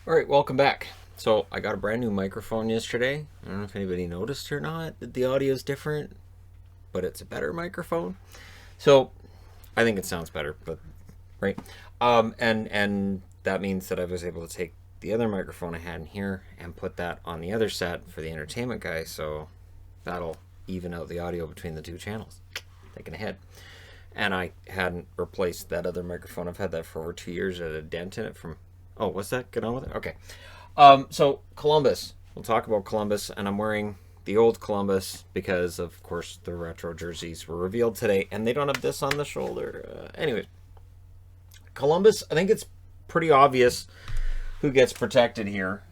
All right, welcome back. So I got a brand new microphone yesterday. I don't know if anybody noticed or not that the audio is different, but it's a better microphone. So I think it sounds better, but right. And that means that I was able to take the other microphone I had in here and put that on the other set for the entertainment guy. So that'll even out the audio between the two channels. Thinking ahead. And I hadn't replaced that other microphone. I've had that for over 2 years. It had a dent in it from... Oh, what's that? Get on with it? Okay. So, Columbus. We'll talk about Columbus. And I'm wearing the old Columbus because, of course, the retro jerseys were revealed today. And they don't have this on the shoulder. Anyways. Columbus, I think it's pretty obvious who gets protected here.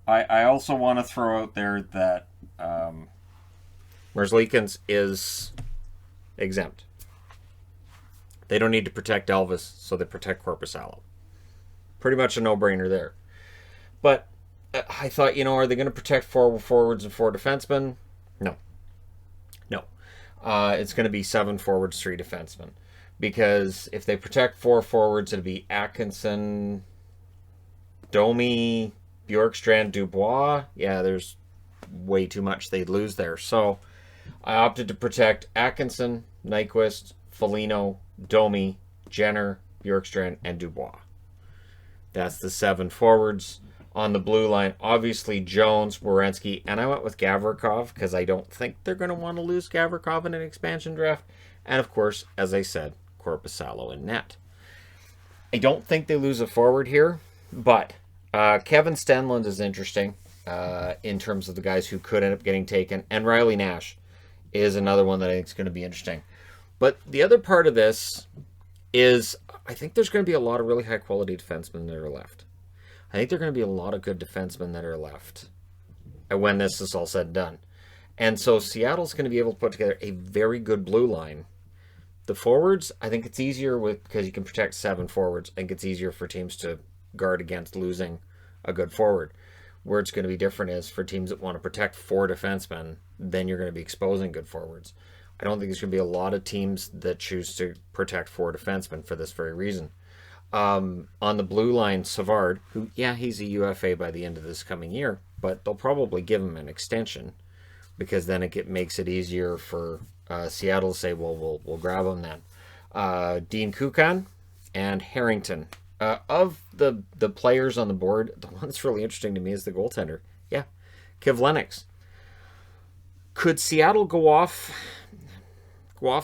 I also want to throw out there that Merzlikins is exempt. They don't need to protect Elvis, so they protect Korpisalo. Pretty much a no-brainer there. But I thought, are they going to protect 4 forwards and 4 defensemen? No. It's going to be 7 forwards, 3 defensemen. Because if they protect 4 forwards, it'll be Atkinson, Domi, Bjorkstrand, Dubois. Yeah, there's way too much they'd lose there. So I opted to protect Atkinson, Nyquist, Foligno, Domi, Jenner, Bjorkstrand, and Dubois. That's the 7 forwards. On the blue line, obviously Jones, Werenski, and I went with Gavrikov because I don't think they're going to want to lose Gavrikov in an expansion draft. And of course, as I said, Korpisalo in net. I don't think they lose a forward here, but Kevin Stenlund is interesting in terms of the guys who could end up getting taken, and Riley Nash is another one that I think is going to be interesting. But the other part of this is I think there's going to be a lot of really high-quality defensemen that are left. I think there are going to be a lot of good defensemen that are left when this is all said and done. And so Seattle's going to be able to put together a very good blue line. The forwards, I think it's easier because you can protect 7 forwards. I think it's easier for teams to guard against losing a good forward. Where it's going to be different is for teams that want to protect 4 defensemen, then you're going to be exposing good forwards. I don't think there's going to be a lot of teams that choose to protect 4 defensemen for this very reason. On the blue line, Savard, who, he's a UFA by the end of this coming year, but they'll probably give him an extension because then it makes it easier for Seattle to say, well, we'll grab him then. Dean Kukan and Harrington. Of the players on the board, the one that's really interesting to me is the goaltender. Yeah, Kivlenieks. Could Seattle go off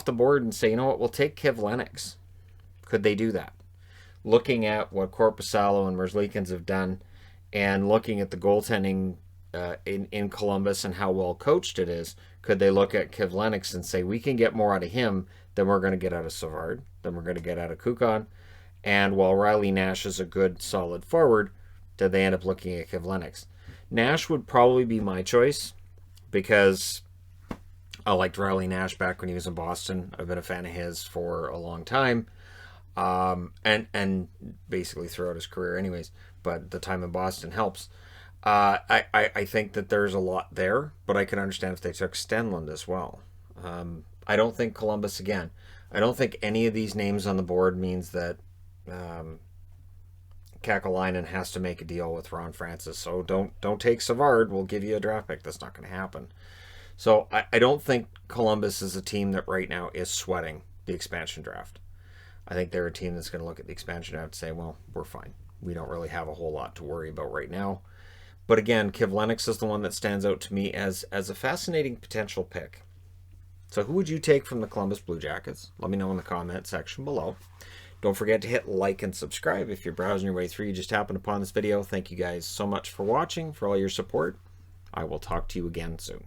the board and say, you know what, we'll take Kivlenieks? Could they do that? Looking at what Korpisalo and Merzlikins have done and looking at the goaltending in Columbus and how well coached it is, could they look at Kivlenieks and say, we can get more out of him than we're going to get out of Savard, than we're going to get out of Kukan? And while Riley Nash is a good, solid forward, did they end up looking at Kivlenieks? Nash would probably be my choice because I liked Riley Nash back when he was in Boston. I've been a fan of his for a long time. And basically throughout his career anyways. But the time in Boston helps. I think that there's a lot there, but I can understand if they took Stenlund as well. I don't think Columbus, again, I don't think any of these names on the board means that Kakalainen has to make a deal with Ron Francis. So don't take Savard. We'll give you a draft pick. That's not going to happen. So I don't think Columbus is a team that right now is sweating the expansion draft. I think they're a team that's going to look at the expansion draft and say, well, we're fine. We don't really have a whole lot to worry about right now. But again, Kivlenieks is the one that stands out to me as a fascinating potential pick. So who would you take from the Columbus Blue Jackets? Let me know in the comment section below. Don't forget to hit like and subscribe if you're browsing your way through. You just happened upon this video. Thank you guys so much for watching, for all your support. I will talk to you again soon.